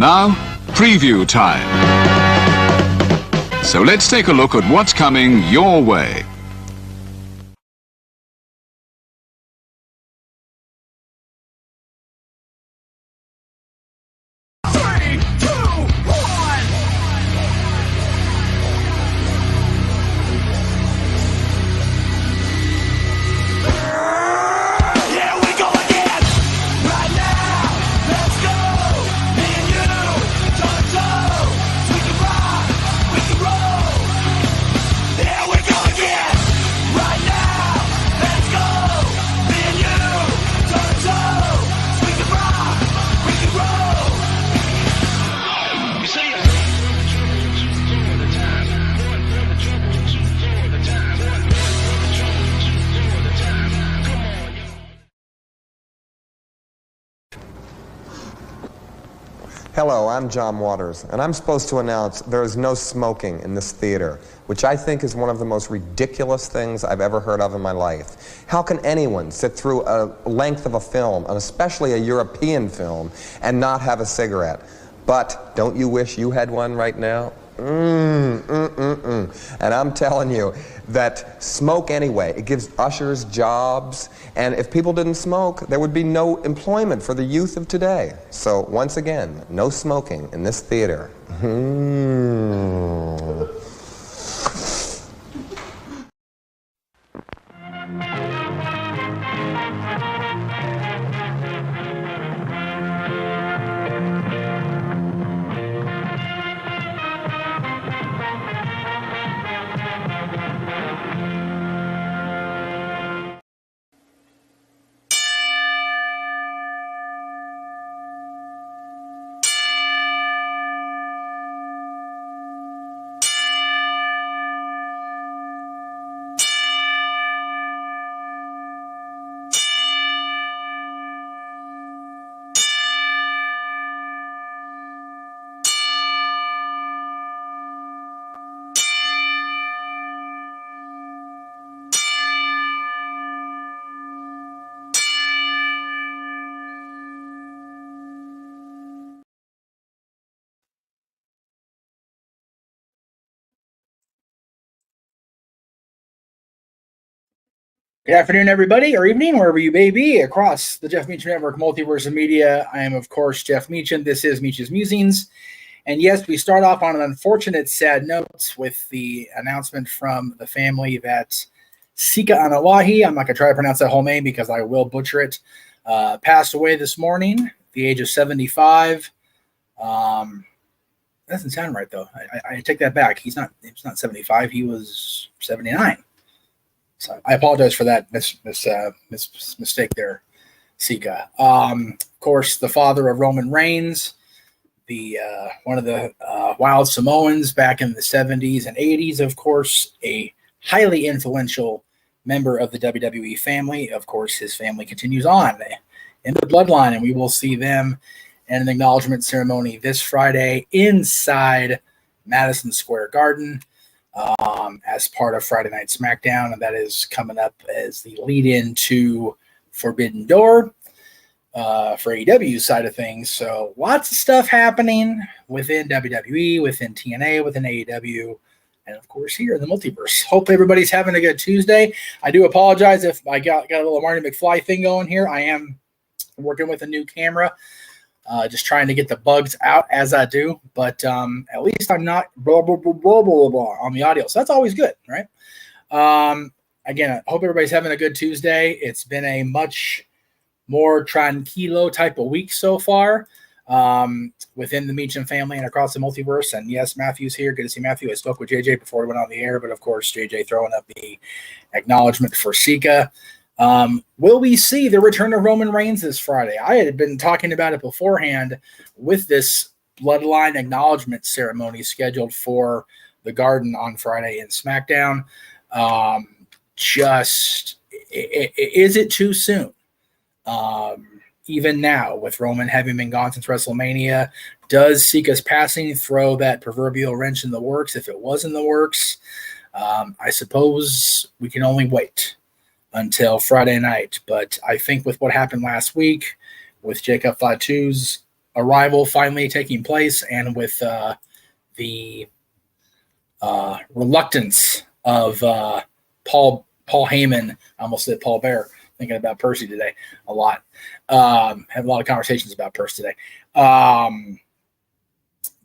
Now, preview time. So let's take a look at what's coming your way. Hello, I'm John Waters, and I'm supposed to announce there is no smoking in this theater, which I think is one of the most ridiculous things I've ever heard of in my life. How can anyone sit through a length of a film, and especially a European film, and not have a cigarette? But don't you wish you had one right now? And I'm telling you that smoke anyway. It gives ushers jobs, and if people didn't smoke, there would be no employment for the youth of today. So once again, no smoking in this theater. Good afternoon, everybody, or evening, wherever you may be, across the Jeff Meach Network Multiverse of Media. I am, of course, Jeff Meach, and this is Meach's Musings. And yes, we start off on an unfortunate, sad note with the announcement from the family that Sika Anawahi, I'm not going to try to pronounce that whole name because I will butcher it, passed away this morning at the age of 75. That doesn't sound right, though. I take that back. He was not 75. He was 79. So I apologize for that mistake there, Sika. Of course, the father of Roman Reigns, the one of the Wild Samoans back in the 70s and 80s, of course, a highly influential member of the WWE family. Of course, his family continues on in the bloodline, and we will see them in an acknowledgement ceremony this Friday inside Madison Square Garden. As part of Friday Night SmackDown, and that is coming up as the lead-in to Forbidden Door for AEW's side of things. So lots of stuff happening within WWE, within TNA, within AEW, and of course here in the multiverse. Hope everybody's having a good Tuesday. I do apologize if I got a little Marty McFly thing going here. I am working with a new camera. Just trying to get the bugs out as I do, but at least I'm not blah, blah, blah, blah, blah, blah on the audio. So that's always good, right? Again, I hope everybody's having a good Tuesday. It's been a much more tranquilo type of week so far within the Meach family and across the multiverse. And yes, Matthew's here. Good to see Matthew. I spoke with JJ before we went on the air, but of course, JJ throwing up the acknowledgement for Sika. Will we see the return of Roman Reigns this Friday? I had been talking about it beforehand with this bloodline acknowledgement ceremony scheduled for the Garden on Friday in SmackDown. Is it too soon? Even now, with Roman having been gone since WrestleMania, does Sika's passing throw that proverbial wrench in the works? If it was in the works, I suppose we can only wait until Friday night. But I think with what happened last week with Jacob Fatu's arrival finally taking place, and with the reluctance of Paul Heyman, I almost said Paul Bear, thinking about Percy today a lot. Had a lot of conversations about Percy today.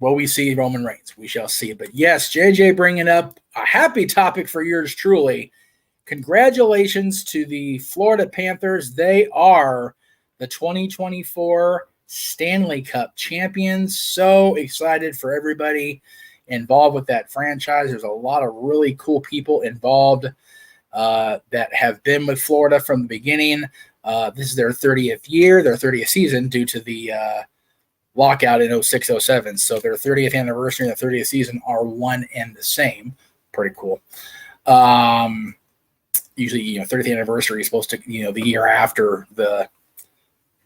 Will we see Roman Reigns? We shall see. But yes, JJ bringing up a happy topic for yours truly. Congratulations to the Florida Panthers. They are the 2024 Stanley Cup champions. So excited for everybody involved with that franchise. There's a lot of really cool people involved that have been with Florida from the beginning. This is their 30th year, their 30th season due to the lockout in 06-07. So their 30th anniversary and their 30th season are one and the same. Pretty cool. Usually, 30th anniversary is supposed to, the year after the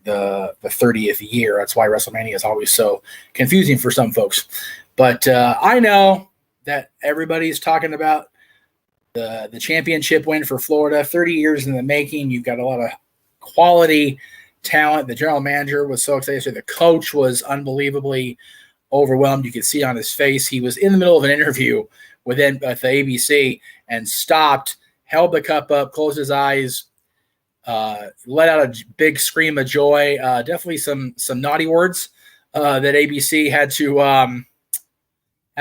30th year. That's why WrestleMania is always so confusing for some folks. But I know that everybody's talking about the championship win for Florida, 30 years in the making. You've got a lot of quality talent. The general manager was so excited. So the coach was unbelievably overwhelmed. You could see on his face. He was in the middle of an interview with the ABC and stopped, held the cup up, closed his eyes, let out a big scream of joy. Definitely some naughty words that ABC had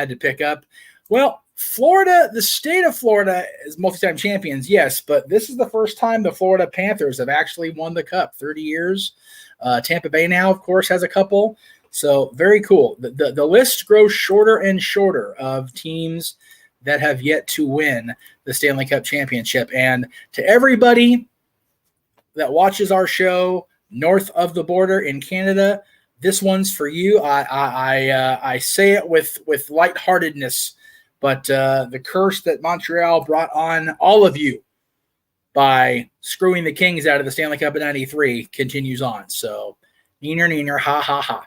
to pick up. Well, Florida, the state of Florida is multi-time champions, yes, but this is the first time the Florida Panthers have actually won the cup. 30 years. Tampa Bay now, of course, has a couple. So very cool. The list grows shorter and shorter of teams that have yet to win the Stanley Cup championship. And to everybody that watches our show north of the border in Canada, this one's for you. I say it with lightheartedness, but the curse that Montreal brought on all of you by screwing the Kings out of the Stanley Cup in '93 continues on. So, neener, ha, ha, ha.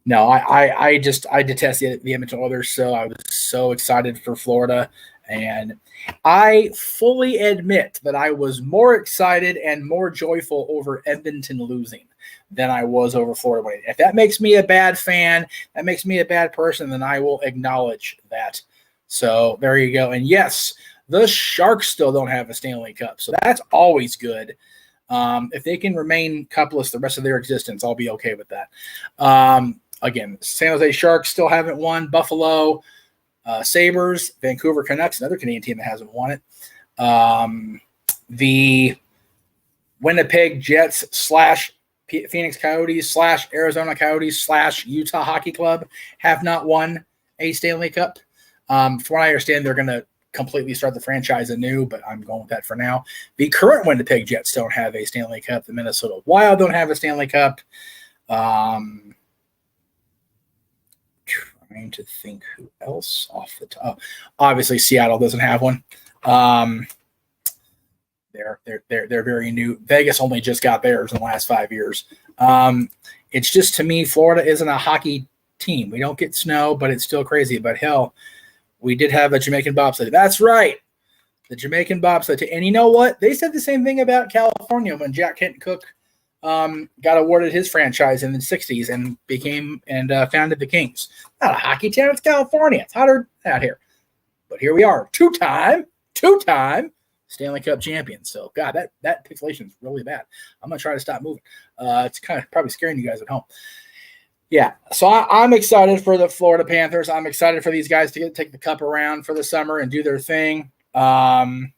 No, I detest the Edmonton Oilers, so I was so excited for Florida. And I fully admit that I was more excited and more joyful over Edmonton losing than I was over Florida winning. If that makes me a bad fan, that makes me a bad person, then I will acknowledge that. So there you go. And yes, the Sharks still don't have a Stanley Cup, so that's always good. If they can remain cupless the rest of their existence, I'll be okay with that. Again, San Jose Sharks still haven't won. Buffalo Sabres, Vancouver Canucks, another Canadian team that hasn't won it. The Winnipeg Jets / Phoenix Coyotes / Arizona Coyotes / Utah Hockey Club have not won a Stanley Cup. From what I understand, they're going to completely start the franchise anew, but I'm going with that for now. The current Winnipeg Jets don't have a Stanley Cup. The Minnesota Wild don't have a Stanley Cup. Trying to think who else off the top. Obviously, Seattle doesn't have one. They're very new. Vegas only just got theirs in the last 5 years. It's just, to me, Florida isn't a hockey team. We don't get snow, but it's still crazy. But hell, we did have a Jamaican bobsled. That's right, the Jamaican bobsled. And you know what? They said the same thing about California when Jack Kent Cooke got awarded his franchise in the 60s and founded the Kings. Not a hockey town, it's California. It's hotter out here. But here we are, two-time Stanley Cup champions. So, God, that pixelation is really bad. I'm going to try to stop moving. It's kind of probably scaring you guys at home. Yeah, so I'm excited for the Florida Panthers. I'm excited for these guys to take the cup around for the summer and do their thing. I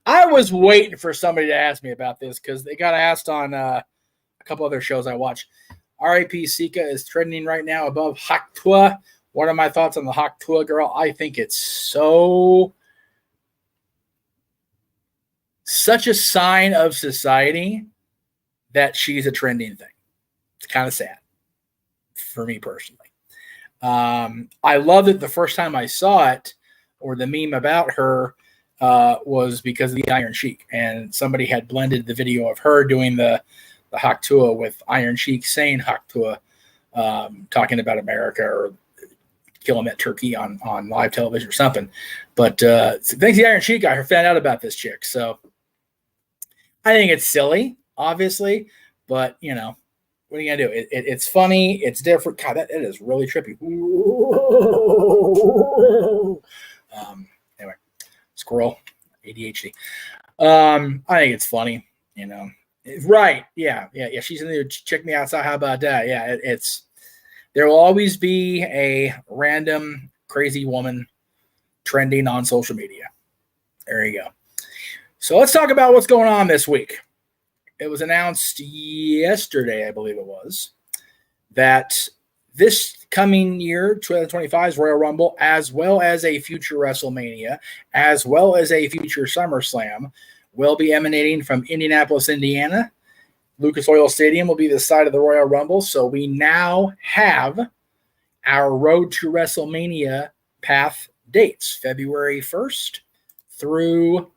was waiting for somebody to ask me about this because they got asked on a couple other shows I watch. R.I.P. Sika is trending right now above Haktua. What are my thoughts on the Haktua girl? I think it's such a sign of society that she's a trending thing. It's kind of sad for me personally. I love that the first time I saw it, or the meme about her, was because of the Iron Sheik, and somebody had blended the video of her doing the Haktua with Iron Sheik saying Haktua, talking about America or Killing Turkey on live television or something. But thanks to the Iron Sheik, I found out about this chick. So I think it's silly. obviously, but you know, what are you gonna do? It's funny, it's different. God, it is really trippy. Anyway, squirrel, ADHD. I think it's funny, you know. Right? Yeah. She's in there. Check me outside. How about that? Yeah, it's. There will always be a random crazy woman trending on social media. There you go. So let's talk about what's going on this week. It was announced yesterday, I believe it was, that this coming year, 2025's Royal Rumble, as well as a future WrestleMania, as well as a future SummerSlam, will be emanating from Indianapolis, Indiana. Lucas Oil Stadium will be the site of the Royal Rumble. So we now have our Road to WrestleMania path dates. February 1st through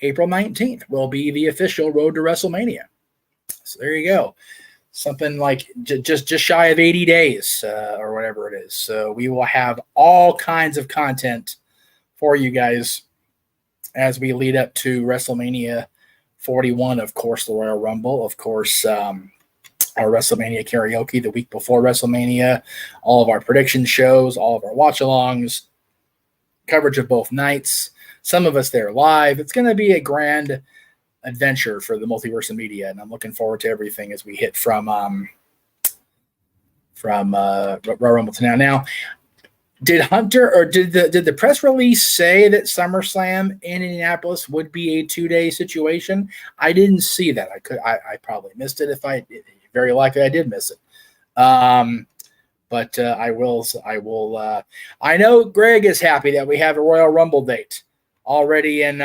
April 19th will be the official Road to WrestleMania. So there you go. Something like just shy of 80 days or whatever it is. So we will have all kinds of content for you guys as we lead up to WrestleMania 41, of course, the Royal Rumble, of course, our WrestleMania karaoke the week before WrestleMania, all of our prediction shows, all of our watch-alongs, coverage of both nights, some of us there live. It's going to be a grand adventure for the Multiverse of Media, and I'm looking forward to everything as we hit from Royal Rumble to now. Now, did Hunter or did the press release say that SummerSlam in Indianapolis would be a 2-day situation? I didn't see that. I probably missed it. Very likely I did miss it. But I will. I know Greg is happy that we have a Royal Rumble date already in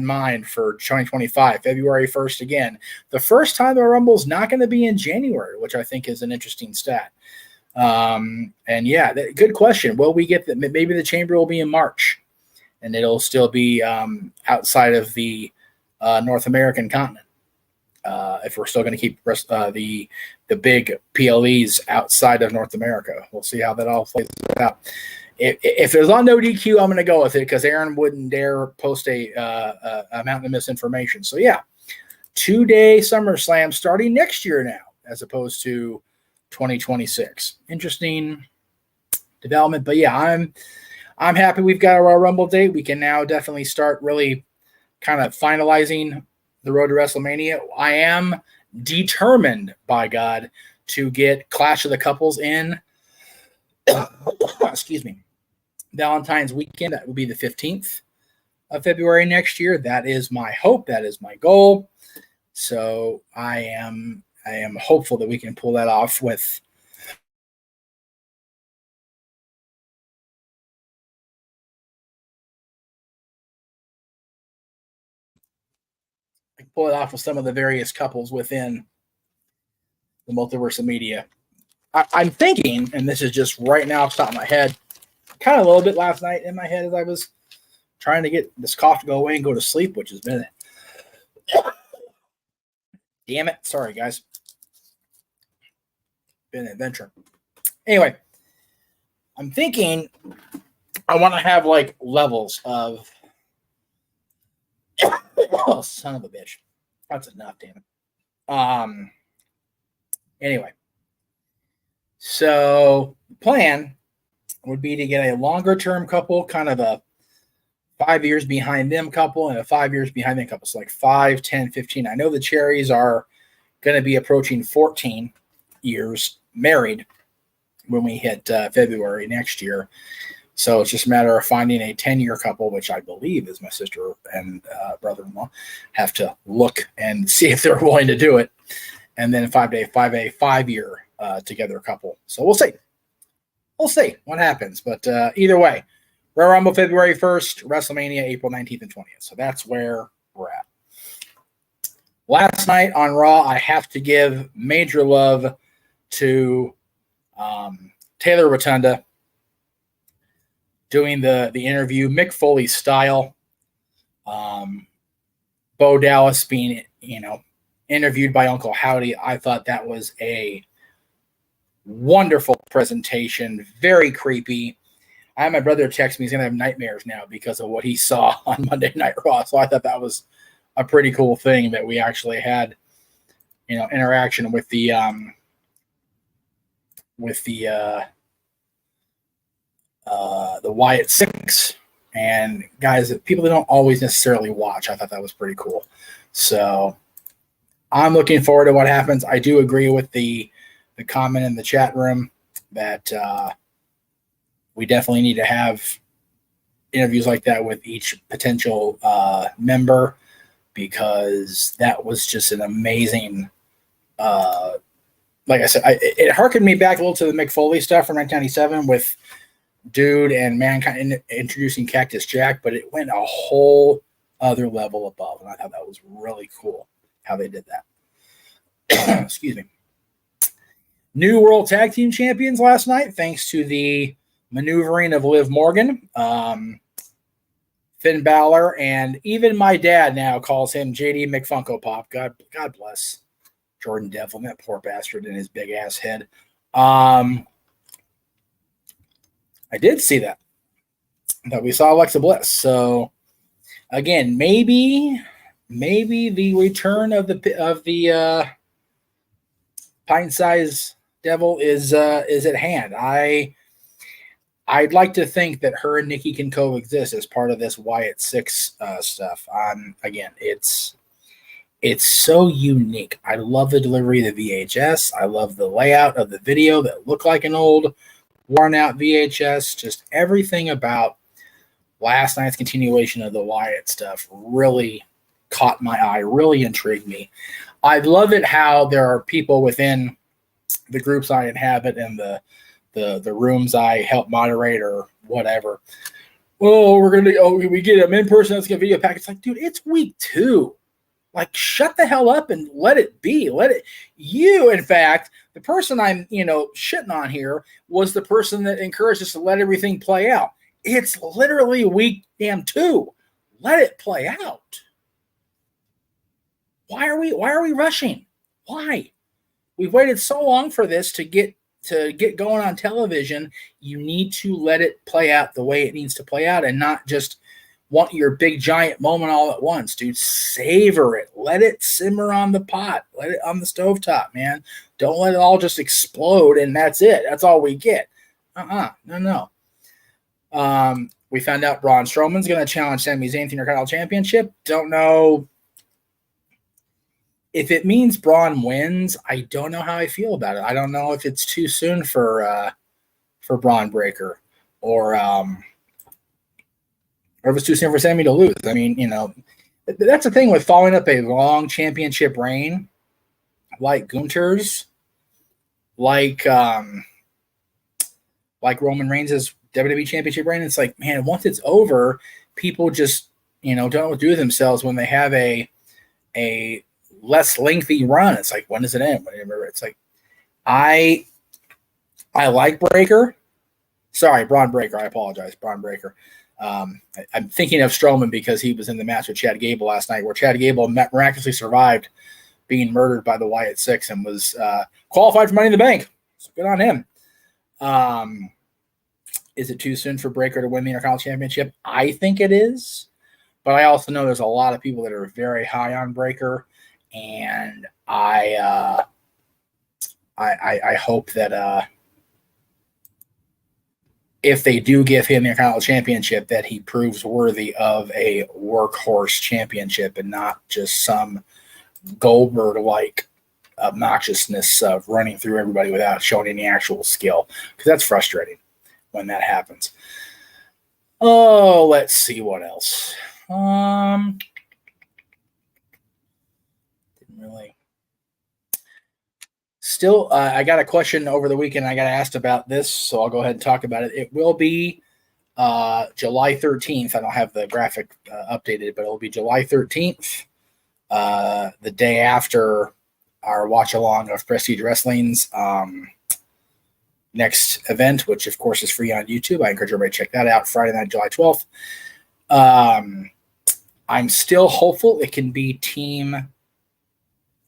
mind for 2025, February 1st again. The first time the Rumble is not going to be in January, which I think is an interesting stat. And yeah, good question. Will we get that? Maybe the Chamber will be in March, and it'll still be outside of the North American continent. If we're still going to keep the big PLEs outside of North America, we'll see how that all plays out. If it's on no DQ, I'm going to go with it because Aaron wouldn't dare post a mountain of misinformation. So yeah, 2-day SummerSlam starting next year now, as opposed to 2026. Interesting development, but yeah, I'm happy we've got a Royal Rumble date. We can now definitely start really kind of finalizing the road to WrestleMania. I am determined, by God, to get Clash of the Couples in. Excuse me. Valentine's weekend. That will be the 15th of February next year. That is my hope. That is my goal. So I am hopeful that we can pull that off with some of the various couples within the Multiverse of Media. I'm thinking, and this is just right now off the top of my head, kind of a little bit last night in my head as I was trying to get this cough to go away and go to sleep, which has been damn it. Sorry, guys. Been an adventure. Anyway, I'm thinking I want to have like levels of oh, son of a bitch. That's enough, damn it. Anyway. So the plan would be to get a longer term couple, kind of a 5 years behind them couple and a 5 years behind them couple. So like 5, 10, 15. I know the Cherries are going to be approaching 14 years married when we hit February next year. So it's just a matter of finding a 10-year couple, which I believe is my sister and brother-in-law. Have to look and see if they're willing to do it. And then 5-year together couple. So we'll see. We'll see what happens. But either way, Royal Rumble February 1st, WrestleMania April 19th and 20th. So that's where we're at. Last night on Raw, I have to give major love to Taylor Rotunda doing the interview, Mick Foley style. Bo Dallas being, interviewed by Uncle Howdy. I thought that was a wonderful presentation, very creepy. I had my brother text me he's going to have nightmares now because of what he saw on Monday Night Raw. So I thought that was a pretty cool thing that we actually had, interaction with the Wyatt Six and guys that people that don't always necessarily watch. I thought that was pretty cool. So I'm looking forward to what happens. I do agree with the comment in the chat room that we definitely need to have interviews like that with each potential member, because that was just an amazing, like I said, it harkened me back a little to the Mick Foley stuff from 1997 with Dude and Mankind introducing Cactus Jack, but it went a whole other level above, and I thought that was really cool how they did that. Excuse me. New World Tag Team Champions last night, thanks to the maneuvering of Liv Morgan, Finn Balor, and even my dad now calls him JD McFunko Pop. God bless Jordan Devlin, that poor bastard in his big ass head. I did see that we saw Alexa Bliss. So again, maybe the return of the pint-sized devil is at hand. I'd like to think that her and Nikki can coexist as part of this Wyatt Six stuff. Again, it's so unique. I love the delivery of the VHS. I love the layout of the video that looked like an old worn-out VHS. Just everything about last night's continuation of the Wyatt stuff really caught my eye, really intrigued me. I love it how there are people within the groups I inhabit and the rooms I help moderate or whatever. We get them in person. Let's get video pack. It's like, dude, it's week 2. Like, shut the hell up and let it be. In fact, the person I'm, shitting on here was the person that encouraged us to let everything play out. It's literally week 2. Let it play out. Why are we rushing? Why? We've waited so long for this to get going on television. You need to let it play out the way it needs to play out and not just want your big giant moment all at once, dude. Savor it. Let it simmer on the pot. Let it on the stovetop, man. Don't let it all just explode and that's it. That's all we get. No. We found out Braun Strowman's going to challenge Sami Zayn to the Intercontinental Championship. Don't know if it means Braun wins. I don't know how I feel about it. I don't know if it's too soon for Braun Breaker or if it's too soon for Sami to lose. I mean, that's the thing with following up a long championship reign, like Gunther's, like Roman Reigns' WWE Championship reign. It's like, man, once it's over, people just, don't know what to do with themselves when they have a less lengthy run. It's like, when does it end? It's like, I like Breaker. Sorry, Braun Breaker. I apologize, Braun Breaker. I'm thinking of Strowman because he was in the match with Chad Gable last night, where Chad Gable miraculously survived being murdered by the Wyatt Six and was qualified for Money in the Bank. So good on him. Is it too soon for Breaker to win the Intercontinental Championship? I think it is, but I also know there's a lot of people that are very high on Breaker, and I hope that if they do give him the Intercontinental Championship, that he proves worthy of a workhorse championship and not just some Goldberg-like obnoxiousness of running through everybody without showing any actual skill, because that's frustrating when that happens. Oh, let's see what else. Didn't really. Still, I got a question over the weekend. I got asked about this, so I'll go ahead and talk about it. It will be July 13th. I don't have the graphic updated, but it'll be July 13th, the day after our watch-along of Prestige Wrestling's next event, which, of course, is free on YouTube. I encourage everybody to check that out, Friday night, July 12th. I'm still hopeful it can be Team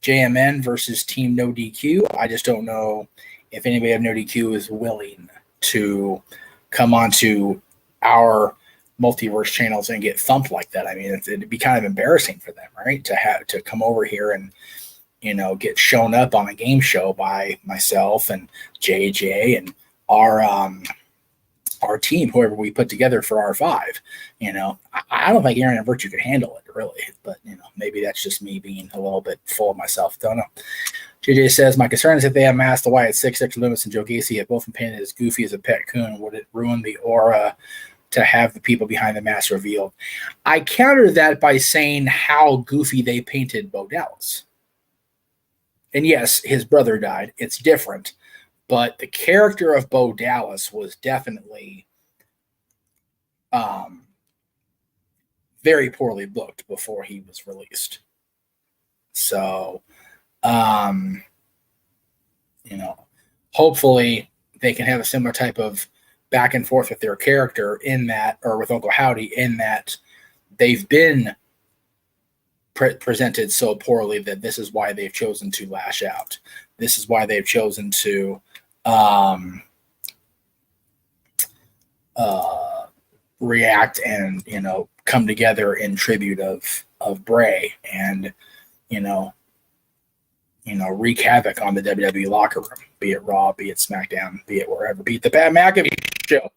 JMN versus Team No DQ. I just don't know if anybody of No DQ is willing to come onto our multiverse channels and get thumped like that. I mean, it'd be kind of embarrassing for them, right? To come over here and, get shown up on a game show by myself and JJ and our team, whoever we put together for R5. I don't think Aaron and Virtue could handle it, really. But, maybe that's just me being a little bit full of myself. Don't know. JJ says, my concern is if they have masked the Wyatt 6, Dexter Loomis and Joe Gacy have both been painted as goofy as a pet coon, would it ruin the aura to have the people behind the mask revealed? I counter that by saying how goofy they painted Bo Dallas. And yes, his brother died. It's different. But the character of Bo Dallas was definitely very poorly booked before he was released. So, hopefully they can have a similar type of back and forth with their character in that, or with Uncle Howdy, in that they've been presented so poorly that this is why they've chosen to lash out. This is why they've chosen to react and come together in tribute of Bray and wreak havoc on the WWE locker room, be it Raw, be it SmackDown, be it wherever, be it the Pat McAfee show,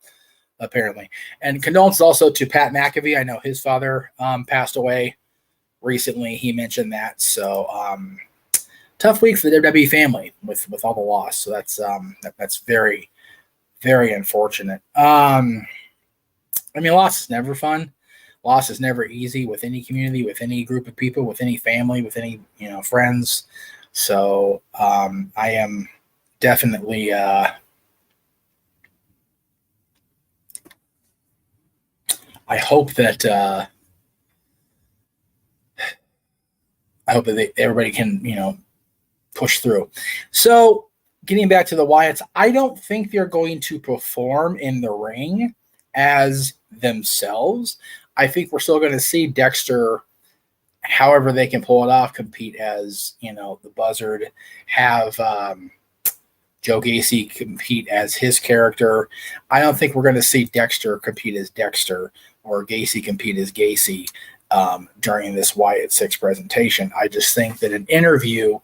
apparently. And condolences also to Pat McAfee. I know his father passed away recently. He mentioned that. So tough week for the WWE family with all the loss. So that's very, very unfortunate. Loss is never fun. Loss is never easy with any community, with any group of people, with any family, with any friends. So I am definitely I hope that everybody can push through. So getting back to the Wyatts, I don't think they're going to perform in the ring as themselves. I think we're still going to see Dexter, however they can pull it off, compete as, the Buzzard, have Joe Gacy compete as his character. I don't think we're going to see Dexter compete as Dexter or Gacy compete as Gacy during this Wyatt 6 presentation. I just think that an interview,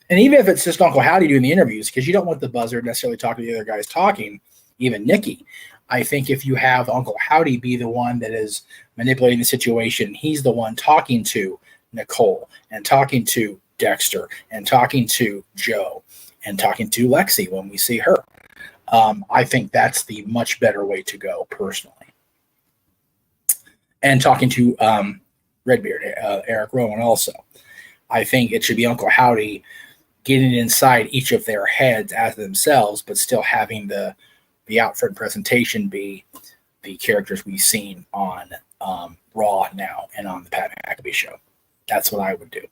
and even if it's just Uncle Howdy doing the interviews, because you don't want the Buzzard necessarily talking to the other guys talking, even Nikki. I think if you have Uncle Howdy be the one that is manipulating the situation, he's the one talking to Nicole and talking to Dexter and talking to Joe and talking to Lexi when we see her. I think that's the much better way to go, personally. And talking to Redbeard, Eric Rowan also. I think it should be Uncle Howdy getting inside each of their heads as themselves, but still having the out front presentation be the characters we've seen on Raw now and on the Pat McAfee show. That's what I would do.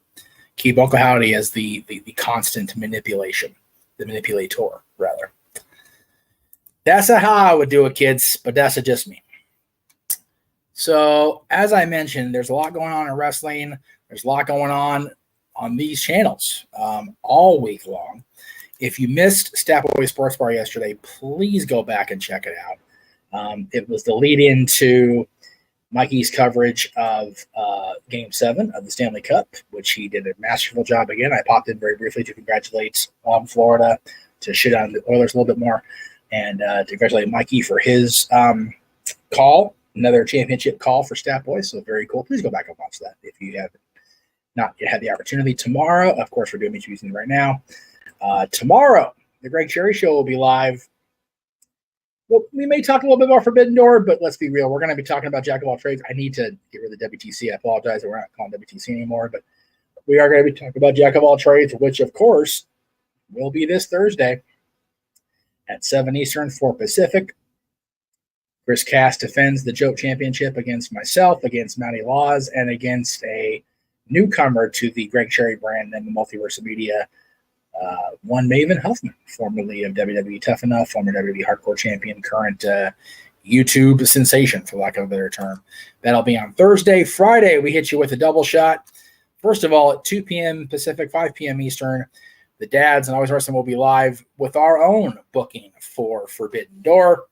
Keep Uncle Howdy as the constant manipulation, the manipulator, rather. That's how I would do it, kids, but that's just me. So, as I mentioned, there's a lot going on in wrestling. There's a lot going on these channels all week long. If you missed Stapleaway Sports Bar yesterday, please go back and check it out. It was the lead-in to Mikey's coverage of Game 7 of the Stanley Cup, which he did a masterful job again. I popped in very briefly to congratulate Florida, to shit on the Oilers a little bit more, and to congratulate Mikey for his call, another championship call for Stapleaway. So very cool. Please go back and watch that if you have not yet had the opportunity. Tomorrow, of course, we're doing Meach Musings right now. Tomorrow, the Greg Cherry Show will be live. Well, we may talk a little bit more Forbidden Door, but let's be real. We're going to be talking about Jack of all trades. I need to get rid of the WTC. I apologize that we're not calling WTC anymore, but we are going to be talking about Jack of all trades, which, of course, will be this Thursday at 7 Eastern, 4 Pacific. Chris Cass defends the Joke Championship against myself, against Matty Laws, and against a newcomer to the Greg Cherry brand and the Multiverse of Media, one Maven Huffman, formerly of WWE Tough Enough, former WWE Hardcore Champion, current YouTube sensation, for lack of a better term. That'll be on Thursday. Friday, we hit you with a double shot. First of all, at 2 p.m. Pacific, 5 p.m. Eastern, the Dads and Always Wrestling will be live with our own booking for Forbidden Door.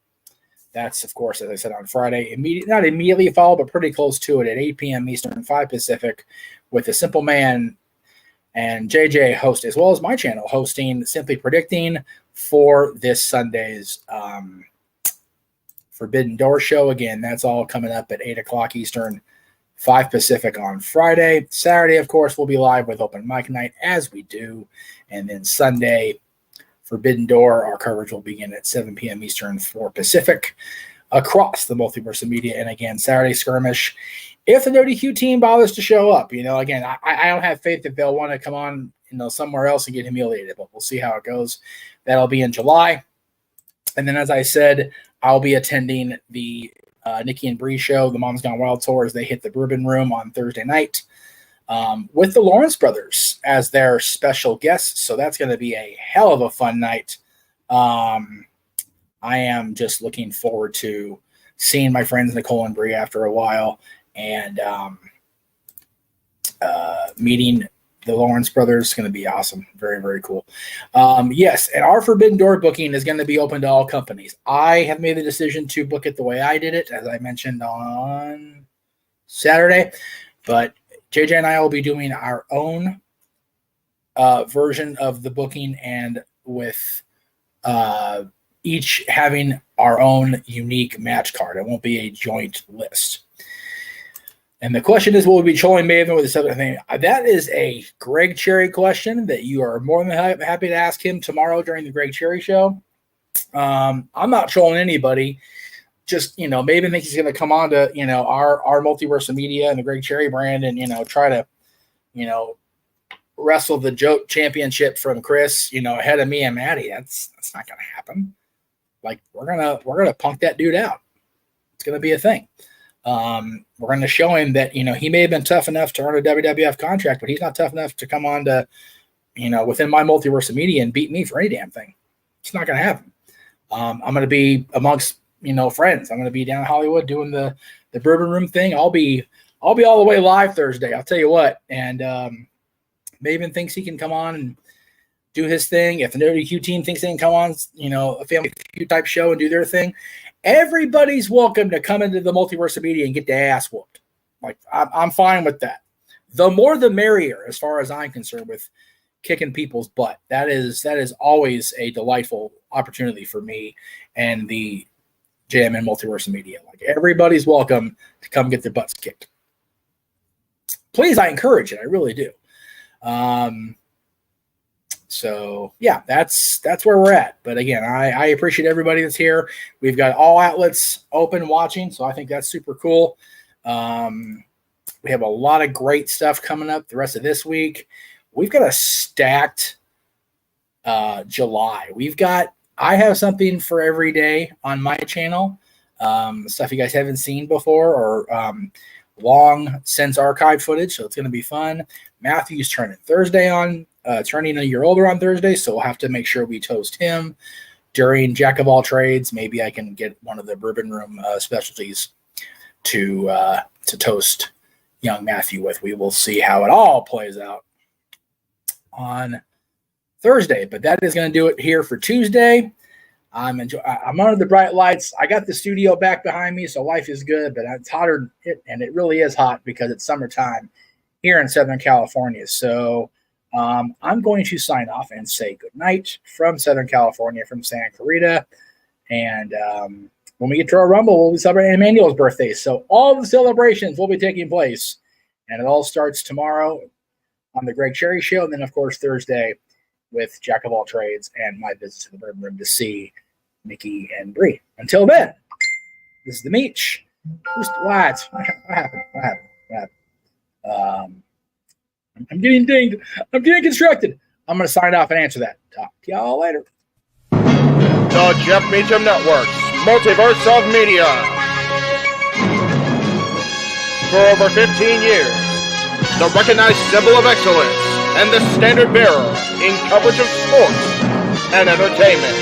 That's, of course, as I said, on Friday. Not immediately followed, but pretty close to it at 8 p.m. Eastern, 5 Pacific, with the Simple Man and JJ host, as well as my channel hosting Simply Predicting for this Sunday's Forbidden Door show. Again, that's all coming up at 8 o'clock Eastern, 5 Pacific on Friday. Saturday, of course, we'll be live with Open Mic Night, as we do. And then Sunday, Forbidden Door, our coverage will begin at 7 p.m. Eastern, 4 Pacific, across the Multiverse of Media. And again, Saturday Skirmish, if the WQ team bothers to show up. Again, I don't have faith that they'll want to come on, somewhere else and get humiliated, but we'll see how it goes. That'll be in July. And then, as I said, I'll be attending the Nikki and Brie Show, the Mom's Gone Wild tour, as they hit the Bourbon Room on Thursday night, with the Lawrence brothers as their special guests. So that's going to be a hell of a fun night. I am just looking forward to seeing my friends Nicole and Brie after a while, and meeting the Lawrence brothers is going to be awesome. Very, very cool. Yes, and our Forbidden Door booking is going to be open to all companies. I have made the decision to book it the way I did it, as I mentioned on Saturday, but JJ and I will be doing our own version of the booking, and with each having our own unique match card. It won't be a joint list. And the question is, will we be trolling Maven with this other thing? That is a Greg Cherry question that you are more than happy to ask him tomorrow during the Greg Cherry show. I'm not trolling anybody. Just, Maven thinks he's going to come on to, our Multiverse of Media and the Greg Cherry brand and, try to, wrestle the joke championship from Chris, ahead of me and Maddie. That's not going to happen. Like, we're going to punk that dude out. It's going to be a thing. We're going to show him that, he may have been tough enough to earn a WWF contract, but he's not tough enough to come on to, within my Multiverse of Media and beat me for any damn thing. It's not going to happen. I'm going to be amongst, friends. I'm going to be down in Hollywood doing the Bourbon Room thing. I'll be all the way live Thursday. I'll tell you what. And, Maven thinks he can come on and do his thing. If the WQ team thinks they can come on, a Family Feud type show and do their thing, everybody's welcome to come into the Multiverse of Media and get their ass whooped. Like, I'm fine with that. The more the merrier, as far as I'm concerned, with kicking people's butt. That is always a delightful opportunity for me and the JMN Multiverse of Media. Like, everybody's welcome to come get their butts kicked. Please, I encourage it. I really do. So yeah, that's where we're at. But again, I appreciate everybody that's here. We've got all outlets open watching, so I think that's super cool. We have a lot of great stuff coming up the rest of this week. We've got a stacked July. I have something for every day on my channel. Stuff you guys haven't seen before, or long since archived footage, so it's going to be fun. Matthew's turning a year older on Thursday, so we'll have to make sure we toast him during Jack of All Trades. Maybe I can get one of the Bourbon Room specialties to toast young Matthew with. We will see how it all plays out on Thursday, but that is going to do it here for Tuesday. I'm under the bright lights. I got the studio back behind me, so life is good, but it's hotter, and it really is hot because it's summertime here in Southern California. So I'm going to sign off and say good night from Southern California, from Santa Clarita. And when we get to our Rumble, we'll be celebrating Emmanuel's birthday. So all the celebrations will be taking place, and it all starts tomorrow on the Greg Cherry Show, and then, of course, Thursday with Jack of All Trades and my visit to the Bourbon Room to see Nikki and Brie. Until then, this is the Meach. What happened? I'm getting dinged. I'm getting constructed. I'm going to sign off and answer that. Talk to y'all later. The Jeff Meacham Network's Multiverse of Media. For over 15 years, the recognized symbol of excellence and the standard bearer in coverage of sports and entertainment.